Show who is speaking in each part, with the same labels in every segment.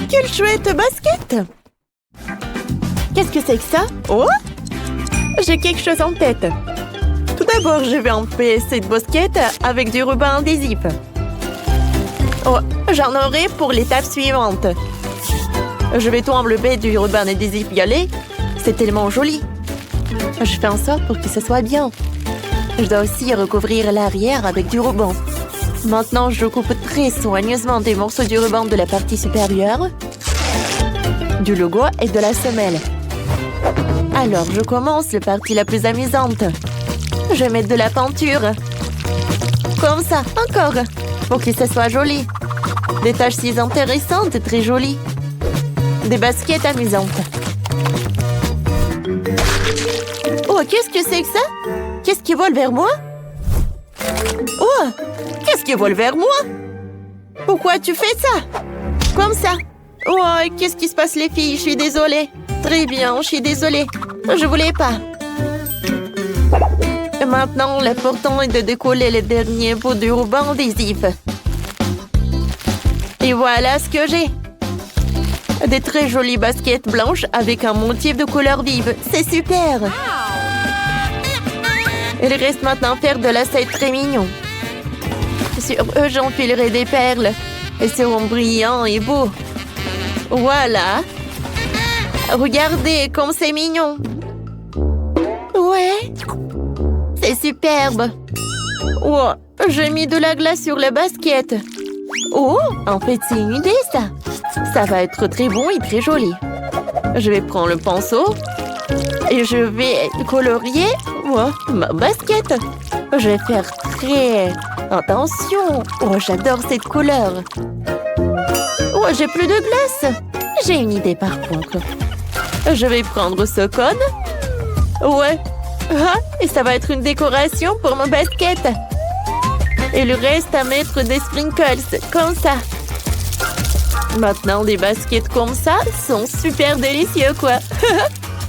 Speaker 1: Quelle chouette basket! Qu'est-ce que c'est que ça? Oh! J'ai quelque chose en tête. Tout d'abord, je vais enlever cette basket avec du ruban adhésif. Oh, j'en aurai pour l'étape suivante. Je vais tout enlever du ruban adhésif violet. C'est tellement joli. Je fais en sorte pour que ce soit bien. Je dois aussi recouvrir l'arrière avec du ruban. Maintenant, je coupe très soigneusement des morceaux du ruban de la partie supérieure, du logo et de la semelle. Alors, je commence la partie la plus amusante. Je vais mettre de la peinture. Comme ça, encore. Pour que ça soit joli. Des taches si intéressantes, très jolies. Des baskets amusantes. Oh, qu'est-ce que c'est que ça? Qu'est-ce qui vole vers moi? Oh, qu'est-ce qui vole vers moi? Pourquoi tu fais ça? Comme ça. Oh, qu'est-ce qui se passe les filles? Je suis désolée. Très bien, je suis désolée. Je voulais pas. Et maintenant, l'important est de décoller les derniers bouts du ruban adhésif. Et voilà ce que j'ai. Des très jolies baskets blanches avec un motif de couleur vive. C'est super! Il reste maintenant à faire de lacets très mignons. Sur eux, j'enfilerai des perles. Elles seront brillants et beaux. Voilà. Regardez comme c'est mignon. Ouais. C'est superbe. Oh, j'ai mis de la glace sur la basket. Oh, en fait, c'est une idée, ça. Ça va être très bon et très joli. Je vais prendre le pinceau et je vais colorier ma basket. Je vais faire très attention. Oh, j'adore cette couleur. Oh, j'ai plus de glace. J'ai une idée par contre. Je vais prendre ce cône. Ouais. Ah, et ça va être une décoration pour ma basket. Il reste à mettre des sprinkles, comme ça. Maintenant, des baskets comme ça sont super délicieux, quoi.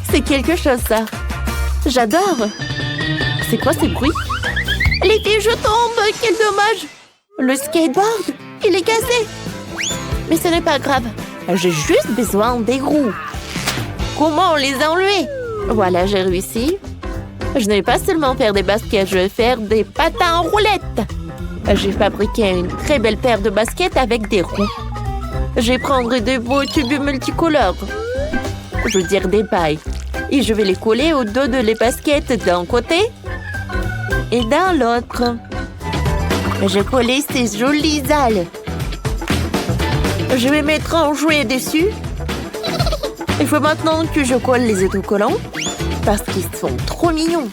Speaker 1: C'est quelque chose, ça. J'adore. C'est quoi ces bruits? Les filles, je tombe. Quel dommage. Le skateboard, il est cassé. Mais ce n'est pas grave. J'ai juste besoin des roues. Comment les enlever? Voilà, j'ai réussi. Je ne vais pas seulement faire des baskets, je vais faire des patins en roulette. J'ai fabriqué une très belle paire de baskets avec des roues. Je vais prendre de beaux tubes multicolores. Je veux dire des pailles. Et je vais les coller au dos de les baskets d'un côté et d'un l'autre. Je vais coller ces jolies ailes. Je vais mettre un jouet dessus. Il faut maintenant que je colle les autocollants parce qu'ils sont trop mignons.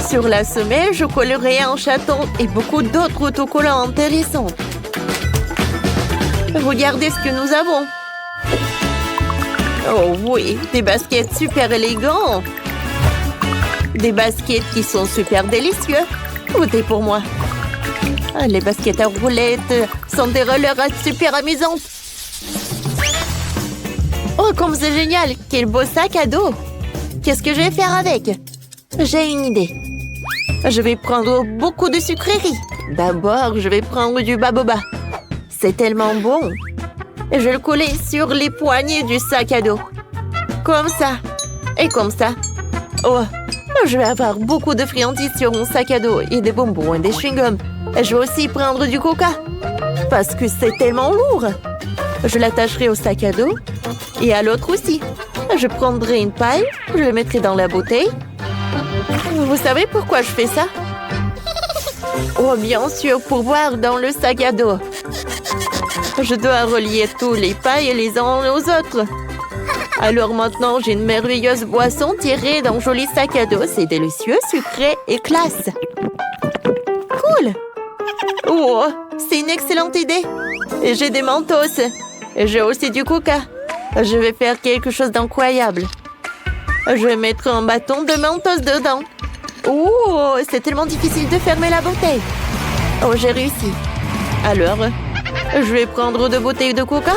Speaker 1: Sur la semelle, je collerai un chaton et beaucoup d'autres autocollants intéressants. Regardez ce que nous avons. Oh oui, des baskets super élégantes. Des baskets qui sont super délicieux. Votez pour moi. Les baskets à roulettes sont des rollers super amusantes. Oh, comme c'est génial! Quel beau sac à dos! Qu'est-ce que je vais faire avec? J'ai une idée. Je vais prendre beaucoup de sucreries. D'abord, je vais prendre du baboba. C'est tellement bon. Je vais le coller sur les poignées du sac à dos. Comme ça. Et comme ça. Oh, je vais avoir beaucoup de friandises sur mon sac à dos et des bonbons et des chewing-gums. Je vais aussi prendre du coca. Parce que c'est tellement lourd. Je l'attacherai au sac à dos et à l'autre aussi. Je prendrai une paille, je le mettrai dans la bouteille. Vous savez pourquoi je fais ça? Oh, bien sûr, pour boire dans le sac à dos. Je dois relier tous les pailles les uns aux autres. Alors maintenant, j'ai une merveilleuse boisson tirée d'un joli sac à dos. C'est délicieux, sucré et classe. Cool! Oh, c'est une excellente idée. Et j'ai des mentos. Et j'ai aussi du coca. Je vais faire quelque chose d'incroyable. Je vais mettre un bâton de mentos dedans. Oh, c'est tellement difficile de fermer la bouteille. Oh, j'ai réussi. Alors, je vais prendre 2 bouteilles de coca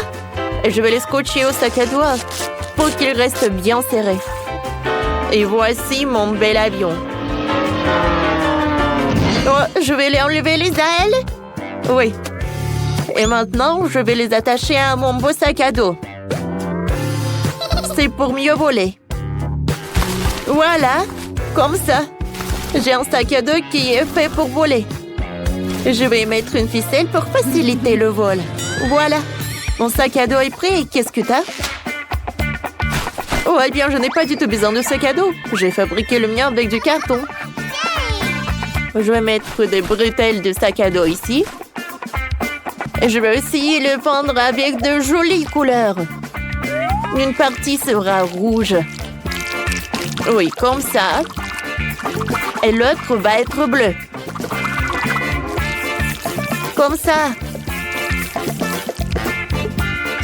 Speaker 1: et je vais les scotcher au sac à dos pour qu'ils restent bien serrés. Et voici mon bel avion. Oh, je vais les enlever les ailes. Oui. Et maintenant, je vais les attacher à mon beau sac à dos. C'est pour mieux voler. Voilà, comme ça. J'ai un sac à dos qui est fait pour voler. Je vais mettre une ficelle pour faciliter le vol. Voilà, mon sac à dos est prêt. Qu'est-ce que t'as? Oh, eh bien, je n'ai pas du tout besoin de sac à dos. J'ai fabriqué le mien avec du carton. Je vais mettre des bretelles de sac à dos ici. Et je vais aussi le peindre avec de jolies couleurs. Une partie sera rouge. Oui, comme ça. Et l'autre va être bleu. Comme ça.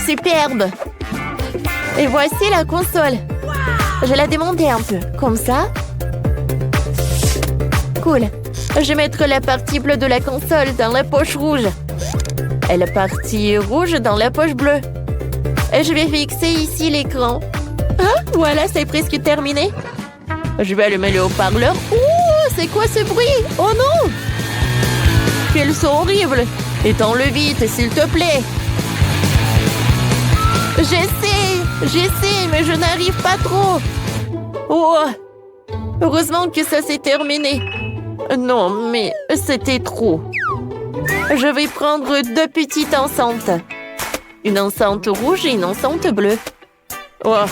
Speaker 1: Superbe. Et voici la console. Je vais la démonter un peu. Comme ça. Cool. Je vais mettre la partie bleue de la console dans la poche rouge. Et la partie rouge dans la poche bleue. Et je vais fixer ici l'écran. Ah, voilà, c'est presque terminé. Je vais allumer le haut-parleur. Ouh, c'est quoi ce bruit? Oh non! Quel son horrible! Éteins-le vite, s'il te plaît. J'essaie, mais je n'arrive pas trop. Oh! Heureusement que ça s'est terminé. Non, mais c'était trop. Je vais prendre 2 petites enceintes. Une enceinte rouge et une enceinte bleue. Oh,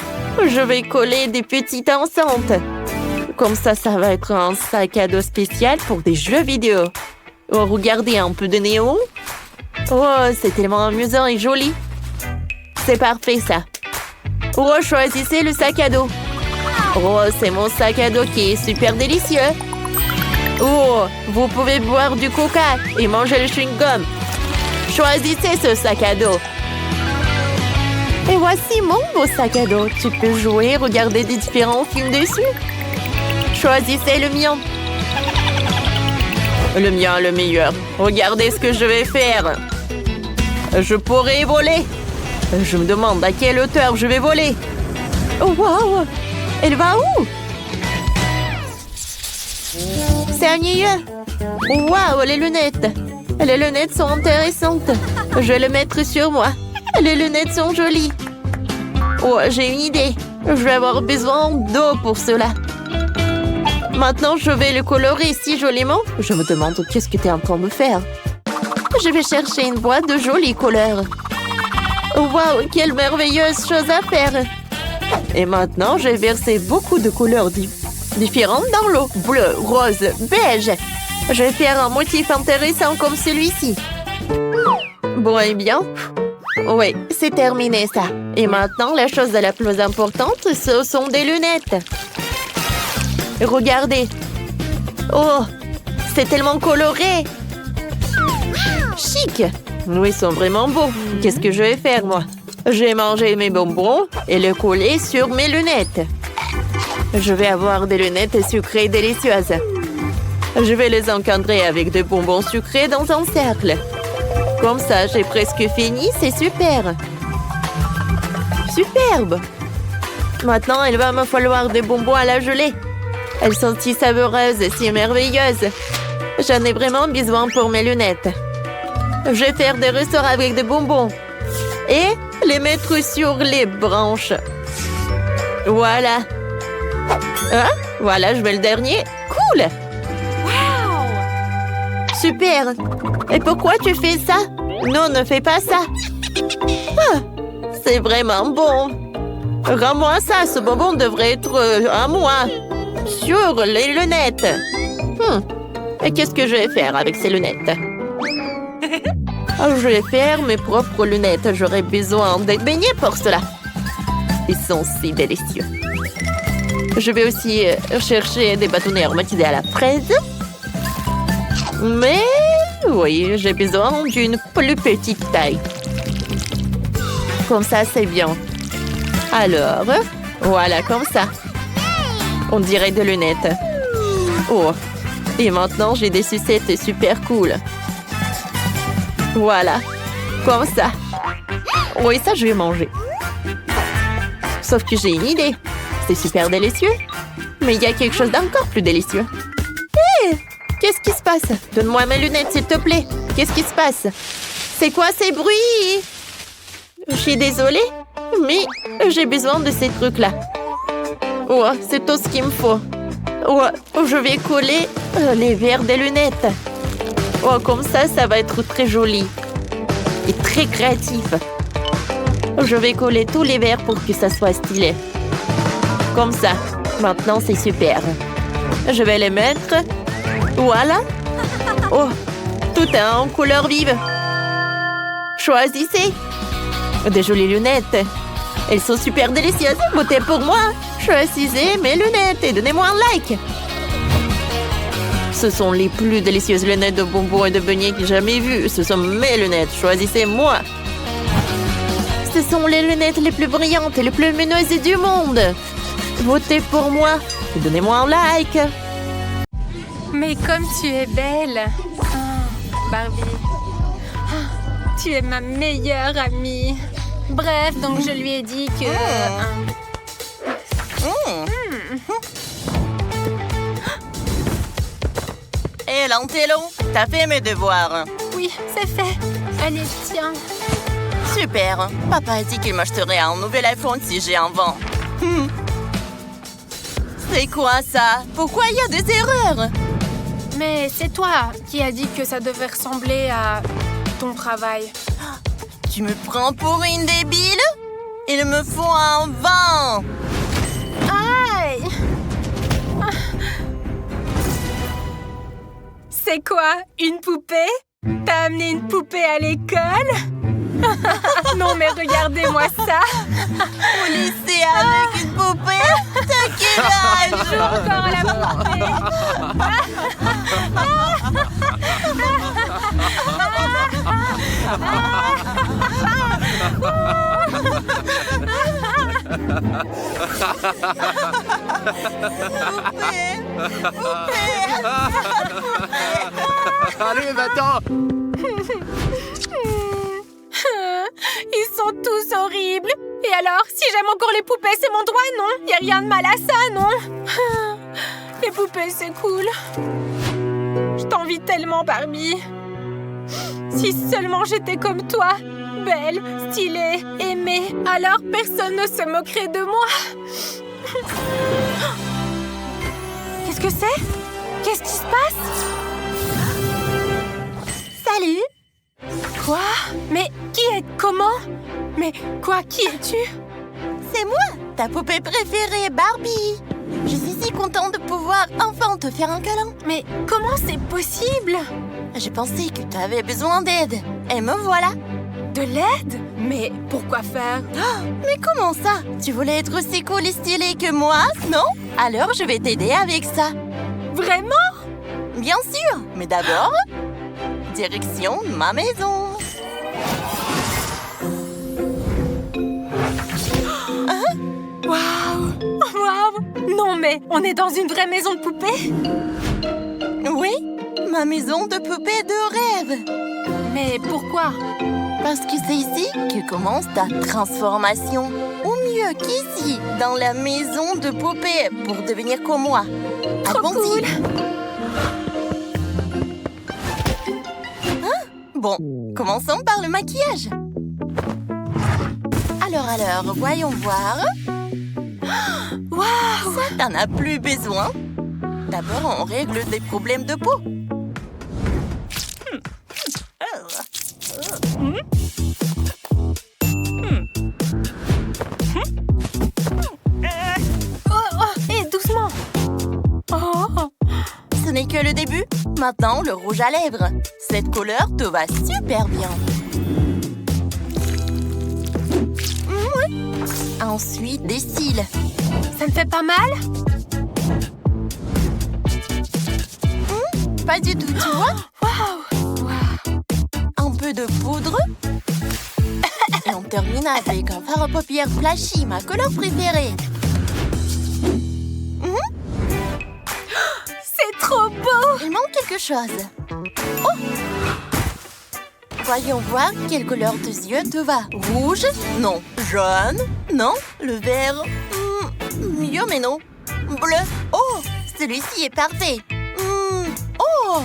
Speaker 1: je vais coller des petites enceintes. Comme ça va être un sac à dos spécial pour des jeux vidéo. Oh, regardez, un peu de néon. Oh, c'est tellement amusant et joli. C'est parfait, ça. Oh, choisissez le sac à dos. Oh, c'est mon sac à dos qui est super délicieux. Oh, vous pouvez boire du coca et manger le chewing-gum. Choisissez ce sac à dos. Et voici mon beau sac à dos. Tu peux jouer, regarder des différents films dessus. Choisissez le mien. Le mien, le meilleur. Regardez ce que je vais faire. Je pourrais voler. Je me demande à quelle hauteur je vais voler. Oh, wow! Elle va où? C'est ennuyeux. Wow, les lunettes. Les lunettes sont intéressantes. Je vais les mettre sur moi. Les lunettes sont jolies. Oh, j'ai une idée. Je vais avoir besoin d'eau pour cela. Maintenant, je vais le colorer si joliment. Je me demande qu'est-ce que tu es en train de faire. Je vais chercher une boîte de jolies couleurs. Wow, quelle merveilleuse chose à faire. Et maintenant, je vais verser beaucoup de couleurs différentes dans l'eau. Bleu, rose, beige. Je vais faire un motif intéressant comme celui-ci. Bon, eh bien, oui, c'est terminé ça. Et maintenant, la chose la plus importante, ce sont des lunettes. Regardez. Oh, c'est tellement coloré. Chic. Oui, ils sont vraiment beaux. Qu'est-ce que je vais faire, moi? Je vais manger mes bonbons et les coller sur mes lunettes. Je vais avoir des lunettes sucrées délicieuses. Je vais les encadrer avec des bonbons sucrés dans un cercle. Comme ça, j'ai presque fini. C'est super. Superbe. Maintenant, il va me falloir des bonbons à la gelée. Elles sont si savoureuses et si merveilleuses. J'en ai vraiment besoin pour mes lunettes. Je vais faire des ressorts avec des bonbons. Et les mettre sur les branches. Voilà. Hein? Voilà, je veux le dernier. Cool! Wow! Super! Et pourquoi tu fais ça? Non, ne fais pas ça. Ah, c'est vraiment bon. Rends-moi ça, ce bonbon devrait être à moi. Sur les lunettes. Et qu'est-ce que je vais faire avec ces lunettes? Je vais faire mes propres lunettes. J'aurai besoin d'être baignée pour cela. Ils sont si délicieux. Je vais aussi chercher des bâtonnets aromatisés à la fraise. Mais oui, j'ai besoin d'une plus petite taille. Comme ça, c'est bien. Alors, voilà, comme ça. On dirait des lunettes. Oh, et maintenant, j'ai des sucettes super cool. Voilà, comme ça. Oui, ça, je vais manger. Sauf que j'ai une idée. C'est super délicieux. Mais il y a quelque chose d'encore plus délicieux. Hé! Qu'est-ce qui se passe? Donne-moi mes lunettes, s'il te plaît. Qu'est-ce qui se passe? C'est quoi ces bruits? Je suis désolée, mais j'ai besoin de ces trucs-là. Oh, c'est tout ce qu'il me faut. Oh, je vais coller les verres des lunettes. Oh, comme ça va être très joli et très créatif. Je vais coller tous les verres pour que ça soit stylé. Comme ça. Maintenant, c'est super. Je vais les mettre. Voilà. Oh, tout est en couleur vive. Choisissez. Des jolies lunettes. Elles sont super délicieuses. Votez pour moi. Choisissez mes lunettes et donnez-moi un like. Ce sont les plus délicieuses lunettes de bonbons et de beignets que j'ai jamais vues. Ce sont mes lunettes. Choisissez-moi. Ce sont les lunettes les plus brillantes et les plus lumineuses du monde. Votez pour moi et donnez-moi un like.
Speaker 2: Mais comme tu es belle. Barbie. Tu es ma meilleure amie. Bref, donc je lui ai dit que...
Speaker 3: Hé, Lantello, t'as fait mes devoirs.
Speaker 2: Oui, c'est fait. Allez, tiens.
Speaker 3: Super. Papa a dit qu'il m'achèterait un nouvel iPhone si j'ai un vent. C'est quoi ça? Pourquoi il y a des erreurs?
Speaker 2: Mais c'est toi qui as dit que ça devait ressembler à ton travail.
Speaker 3: Tu me prends pour une débile? Il me faut un vent.
Speaker 2: Aïe! C'est quoi? Une poupée? T'as amené une poupée à l'école? Non mais regardez-moi ça!
Speaker 3: Au lycée avec une poupée? T'as quel âge?
Speaker 2: Joue encore à la poupée!
Speaker 4: Allez, va-t'en!
Speaker 2: Ils sont tous horribles! Et alors, si j'aime encore les poupées, c'est mon droit, non? Y a rien de mal à ça, non? Les poupées, c'est cool. Je t'envie tellement, Barbie. Si seulement j'étais comme toi, belle, stylée, aimée, alors personne ne se moquerait de moi. Qu'est-ce que c'est? Qu'est-ce qui se passe?
Speaker 1: Salut.
Speaker 2: Quoi? Mais qui est... Comment? Mais quoi? Qui es-tu?
Speaker 3: C'est moi, ta poupée préférée, Barbie. Je suis si contente de pouvoir enfin te faire un câlin.
Speaker 2: Mais comment c'est possible?
Speaker 3: J'ai pensé que tu avais besoin d'aide. Et me voilà.
Speaker 2: De l'aide? Mais pourquoi faire?
Speaker 3: Mais comment ça? Tu voulais être aussi cool et stylée que moi, non? Alors je vais t'aider avec ça.
Speaker 2: Vraiment?
Speaker 3: Bien sûr, mais d'abord, direction ma maison.
Speaker 2: Waouh! Waouh! Non mais, on est dans une vraie maison de poupée?
Speaker 3: Oui, ma maison de poupée de rêve.
Speaker 2: Mais pourquoi?
Speaker 3: Parce que c'est ici que commence ta transformation. Ou mieux qu'ici, dans la maison de poupée, pour devenir comme moi.
Speaker 2: Trop cool!
Speaker 3: Bon, commençons par le maquillage. Alors, voyons voir.
Speaker 2: Waouh!
Speaker 3: Ça, t'en as plus besoin. D'abord, on règle des problèmes de peau.
Speaker 2: Hé, doucement! Oh!
Speaker 3: Ce n'est que le début. Maintenant, le rouge à lèvres. Cette couleur te va super bien. Ensuite, des cils.
Speaker 2: Ça ne fait pas mal?
Speaker 3: Pas du tout, tu vois?
Speaker 2: Waouh!
Speaker 3: Un peu de poudre. Et on termine avec un fard à paupières flashy, ma couleur préférée.
Speaker 2: C'est trop beau!
Speaker 3: Il manque quelque chose. Oh! Voyons voir quelle couleur de yeux te va. Rouge? Non. Jaune? Non. Le vert? Mieux, mais non. Bleu? Oh! Celui-ci est parfait. Oh!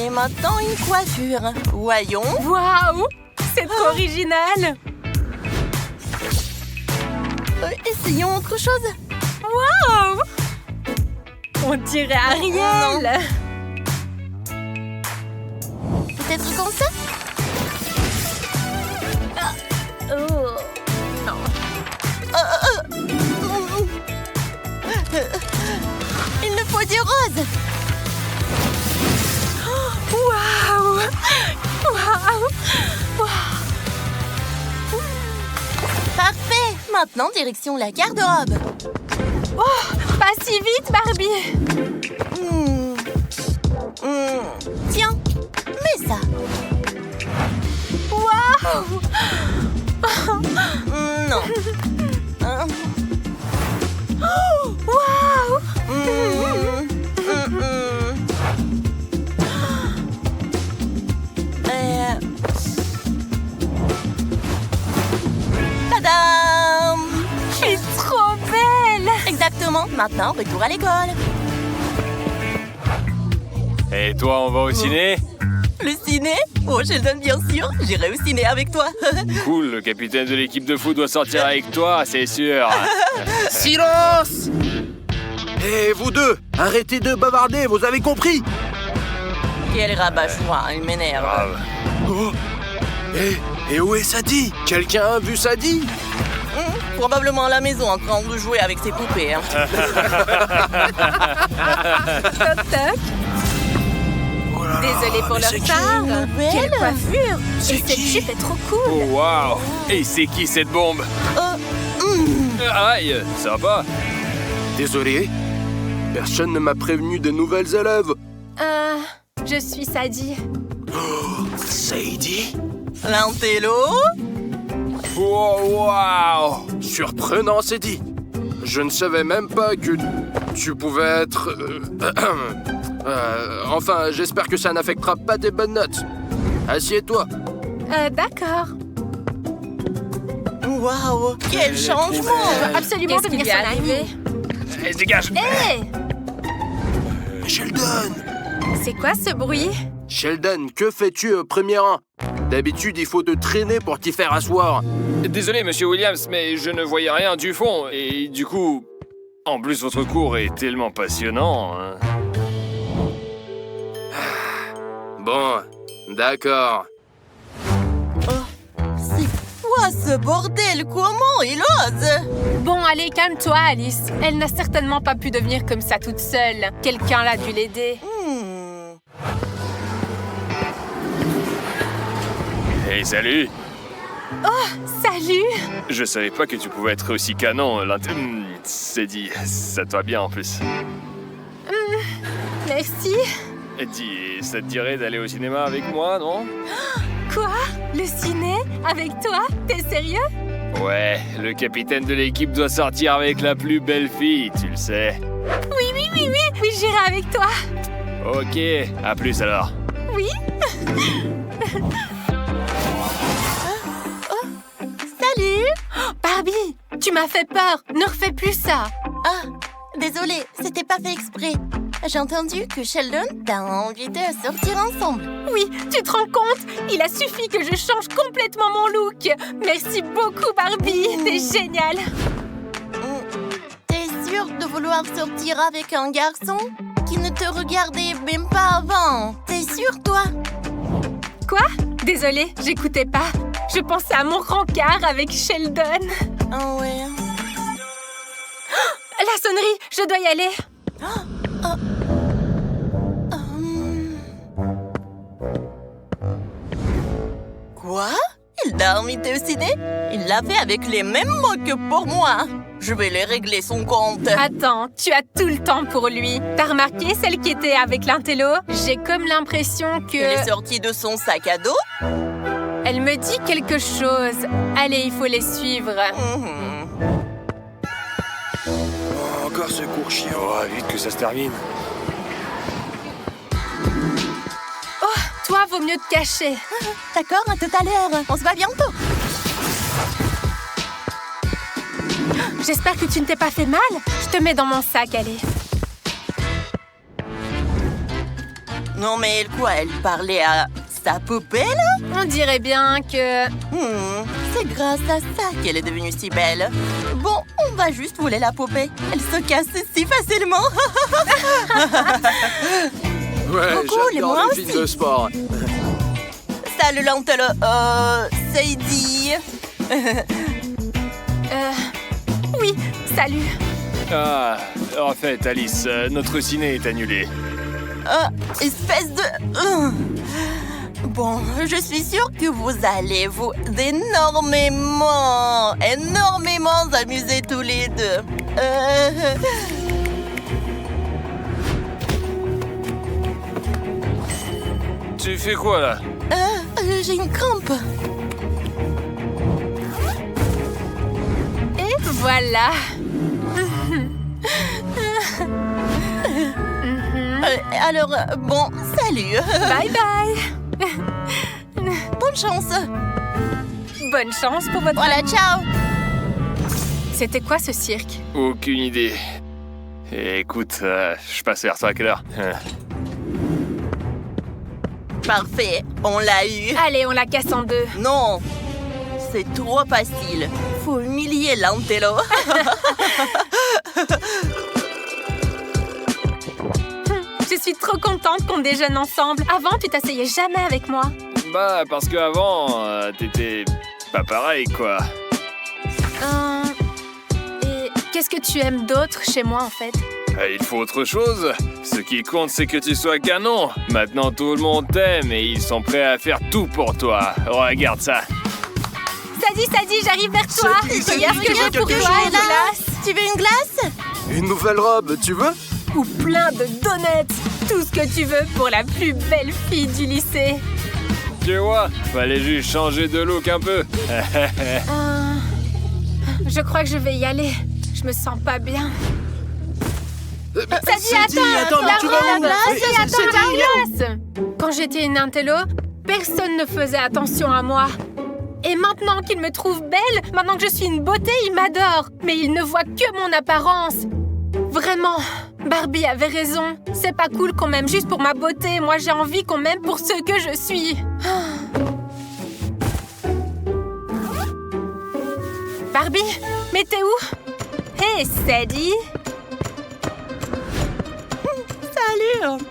Speaker 3: Et maintenant, une coiffure. Voyons.
Speaker 2: Waouh! C'est trop original!
Speaker 3: Essayons autre chose.
Speaker 2: Waouh! On dirait Ariel!
Speaker 3: Peut-être comme ça?
Speaker 2: Oh! Non.
Speaker 3: Il me faut du rose.
Speaker 2: Waouh! Waouh! Waouh!
Speaker 3: Parfait. Maintenant, direction la garde-robe.
Speaker 2: Oh! Pas si vite, Barbie!
Speaker 3: Tiens, mets ça.
Speaker 2: Waouh!
Speaker 3: Non.
Speaker 2: Waouh!
Speaker 3: Tadam!
Speaker 2: Je suis trop belle!
Speaker 3: Exactement. Maintenant, retour à l'école.
Speaker 4: Et toi, on va au ciné?
Speaker 3: Le ciné? Oh, Sheldon, bien sûr. J'irai au ciné avec toi.
Speaker 4: Cool, le capitaine de l'équipe de foot doit sortir avec toi, c'est sûr.
Speaker 5: Silence! Et vous deux, arrêtez de bavarder, vous avez compris?
Speaker 3: Quel rabat-joie, il m'énerve.
Speaker 4: Grave.
Speaker 5: Oh. Et où est Sadie? Quelqu'un a vu Sadie?
Speaker 3: Probablement à la maison en train de jouer avec ses poupées. Hein.
Speaker 2: Toc toc!
Speaker 5: Oh là là,
Speaker 2: Désolée pour
Speaker 5: mais
Speaker 2: leur
Speaker 5: c'est qui?
Speaker 2: retard.
Speaker 3: nouvelle?
Speaker 2: Quelle coiffure!
Speaker 5: C'est
Speaker 2: Et cette
Speaker 5: qui?
Speaker 2: jupe est trop cool!
Speaker 4: Oh, waouh! Et c'est qui cette bombe? Aïe, sympa.
Speaker 5: Désolé, personne ne m'a prévenu des nouvelles élèves.
Speaker 2: Je suis Sadie.
Speaker 5: Sadie?
Speaker 3: L'intello?
Speaker 4: Oh, waouh!
Speaker 5: Surprenant, Sadie. Je ne savais même pas que tu pouvais être... enfin, j'espère que ça n'affectera pas tes bonnes notes. Assieds-toi.
Speaker 2: D'accord.
Speaker 3: Waouh, quel changement!
Speaker 2: Absolument
Speaker 6: Qu'est-ce qui
Speaker 2: devenir
Speaker 6: lui est
Speaker 2: son
Speaker 6: arrivé?
Speaker 2: ami.
Speaker 4: Allez, se dégage!
Speaker 2: Hé!
Speaker 5: Sheldon!
Speaker 2: C'est quoi ce bruit?
Speaker 5: Sheldon, que fais-tu au premier rang? D'habitude, il faut te traîner pour t'y faire asseoir.
Speaker 4: Désolé, monsieur Williams, mais je ne voyais rien du fond. Et du coup... En plus, votre cours est tellement passionnant. Hein.
Speaker 5: Bon, d'accord.
Speaker 3: C'est quoi ce bordel? Comment il ose?
Speaker 2: Bon, allez, calme-toi, Alice. Elle n'a certainement pas pu devenir comme ça toute seule. Quelqu'un l'a dû l'aider.
Speaker 4: Hey, salut!
Speaker 2: Salut!
Speaker 4: Je savais pas que tu pouvais être aussi canon. C'est dit, ça te va bien en plus.
Speaker 2: Merci.
Speaker 4: Et dis, ça te dirait d'aller au cinéma avec moi, non?
Speaker 2: Quoi? Le ciné? Avec toi? T'es sérieux?
Speaker 4: Ouais, le capitaine de l'équipe doit sortir avec la plus belle fille, tu le sais.
Speaker 2: Oui, j'irai avec toi.
Speaker 4: Ok, à plus alors.
Speaker 2: Oui?
Speaker 3: Salut!
Speaker 2: Barbie, tu m'as fait peur. Ne refais plus ça.
Speaker 3: Ah, désolée, c'était pas fait exprès. J'ai entendu que Sheldon t'a invité à sortir ensemble.
Speaker 2: Oui, tu te rends compte? Il a suffi que je change complètement mon look. Merci beaucoup, Barbie. T'es géniale.
Speaker 3: T'es sûre de vouloir sortir avec un garçon qui ne te regardait même pas avant? T'es sûre, toi?
Speaker 2: Quoi? Désolée, j'écoutais pas. Je pensais à mon rencard avec Sheldon.
Speaker 3: Ah ouais.
Speaker 2: La sonnerie, je dois y aller.
Speaker 3: Quoi? Il t'a invité au ciné? Il l'a fait avec les mêmes mots que pour moi. Je vais les régler son compte.
Speaker 2: Attends, tu as tout le temps pour lui. T'as remarqué celle qui était avec l'intello? J'ai comme l'impression que...
Speaker 3: Il est sorti de son sac à dos?
Speaker 2: Elle me dit quelque chose. Allez, il faut les suivre.
Speaker 5: Oh, encore ce cours chiant.
Speaker 4: Oh, vite que ça se termine.
Speaker 2: Oh, toi, vaut mieux te cacher.
Speaker 3: D'accord, à tout à l'heure. On se voit bientôt.
Speaker 2: J'espère que tu ne t'es pas fait mal. Je te mets dans mon sac, allez.
Speaker 3: Non mais quoi, elle parlait à sa poupée là?
Speaker 2: On dirait bien que...
Speaker 3: C'est grâce à ça qu'elle est devenue si belle. Bon, on va juste voler la poupée. Elle se casse si facilement.
Speaker 5: Ouais,
Speaker 3: Coucou,
Speaker 5: j'adore
Speaker 3: moi
Speaker 5: les films
Speaker 3: aussi.
Speaker 5: de sport.
Speaker 3: Salut Lantelo. Sadie.
Speaker 2: Oui, salut.
Speaker 4: Ah, en fait, Alice, notre ciné est annulé.
Speaker 3: Espèce de... Bon, je suis sûre que vous allez vous énormément amuser tous les deux.
Speaker 4: Tu fais quoi, là?
Speaker 3: J'ai une crampe.
Speaker 2: Et voilà.
Speaker 3: Alors, bon, salut.
Speaker 2: Bye bye.
Speaker 3: Bonne chance.
Speaker 2: Bonne chance pour votre...
Speaker 3: Voilà, ciao.
Speaker 2: C'était quoi ce cirque?
Speaker 4: Aucune idée. Écoute, je passe vers toi à quelle heure?
Speaker 3: Parfait, on l'a eu.
Speaker 2: Allez, on la casse en deux.
Speaker 3: Non, c'est trop facile. Faut humilier Lantelo.
Speaker 2: Je suis trop contente qu'on déjeune ensemble. Avant, tu t'asseyais jamais avec moi.
Speaker 4: Bah, parce qu'avant, t'étais pas pareil, quoi.
Speaker 2: Et qu'est-ce que tu aimes d'autre chez moi, en fait?
Speaker 4: Il faut autre chose. Ce qui compte, c'est que tu sois canon. Maintenant, tout le monde t'aime et ils sont prêts à faire tout pour toi. Regarde ça.
Speaker 2: Sadie, j'arrive vers toi.
Speaker 5: Sadie,
Speaker 2: Regarde ce que j'ai pour
Speaker 3: quelque
Speaker 2: toi,
Speaker 3: chose.
Speaker 2: une glace.
Speaker 3: Tu veux une glace?
Speaker 5: Une nouvelle robe, tu veux?
Speaker 2: Ou plein de donuts. Tout ce que tu veux pour la plus belle fille du lycée.
Speaker 4: Tu vois, fallait juste changer de look un peu.
Speaker 2: Je crois que je vais y aller. Je me sens pas bien. Sadie,
Speaker 5: attends, mais
Speaker 2: la
Speaker 5: tu vas où?
Speaker 2: glace,
Speaker 5: Oui,
Speaker 2: attends,
Speaker 5: Sadie,
Speaker 2: la glace. Quand j'étais une intello, personne ne faisait attention à moi. Et maintenant qu'il me trouve belle, maintenant que je suis une beauté, il m'adore. Mais il ne voit que mon apparence. Vraiment, Barbie avait raison. C'est pas cool qu'on m'aime juste pour ma beauté. Moi, j'ai envie qu'on m'aime pour ce que je suis. Barbie, mais t'es où? Hé, Sadie.
Speaker 3: Salut.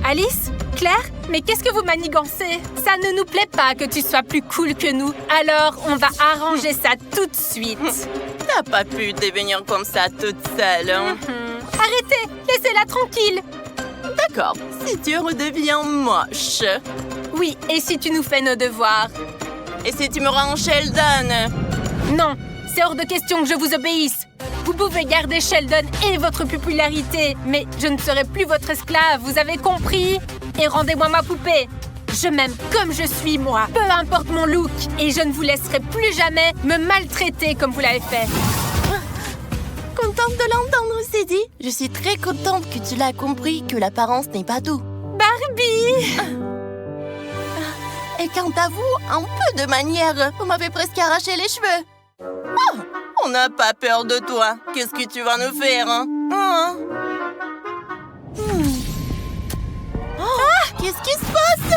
Speaker 2: Alice? Claire? Mais qu'est-ce que vous manigancez? Ça ne nous plaît pas que tu sois plus cool que nous. Alors, on va arranger ça tout de suite.
Speaker 3: T'as pas pu devenir comme ça toute seule, hein?
Speaker 2: Arrêtez! Laissez-la tranquille!
Speaker 3: D'accord, si tu redeviens moche.
Speaker 2: Oui, et si tu nous fais nos devoirs?
Speaker 3: Et si tu me rends Sheldon?
Speaker 2: Non, c'est hors de question que je vous obéisse. Vous pouvez garder Sheldon et votre popularité, mais je ne serai plus votre esclave, vous avez compris? Et rendez-moi ma poupée. Je m'aime comme je suis, moi. Peu importe mon look. Et je ne vous laisserai plus jamais me maltraiter comme vous l'avez fait.
Speaker 3: Contente de l'entendre, Sadie. Je suis très contente que tu l'as compris, que l'apparence n'est pas tout.
Speaker 2: Barbie!
Speaker 3: Et quant à vous, un peu de manière. Vous m'avez presque arraché les cheveux. Oh, on n'a pas peur de toi. Qu'est-ce que tu vas nous faire, hein? Qu'est-ce qui se passe?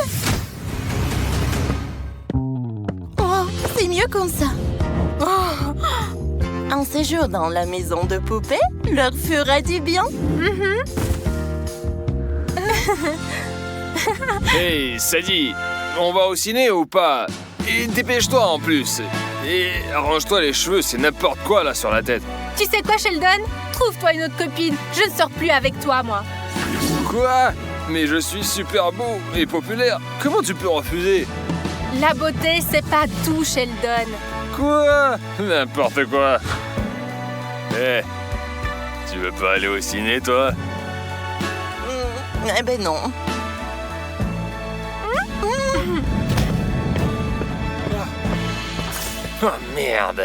Speaker 3: Oh, c'est mieux comme ça. Un séjour dans la maison de poupée leur fera du bien.
Speaker 4: Hey, Sadie, on va au ciné ou pas? Et dépêche-toi en plus. Et arrange-toi les cheveux, c'est n'importe quoi là sur la tête.
Speaker 2: Tu sais quoi, Sheldon? Trouve-toi une autre copine. Je ne sors plus avec toi, moi.
Speaker 4: Quoi? Mais je suis super beau et populaire. Comment tu peux refuser?
Speaker 2: La beauté, c'est pas tout, Sheldon.
Speaker 4: Quoi? N'importe quoi. Eh, tu veux pas aller au ciné, toi?
Speaker 3: Eh ben non.
Speaker 4: Oh merde.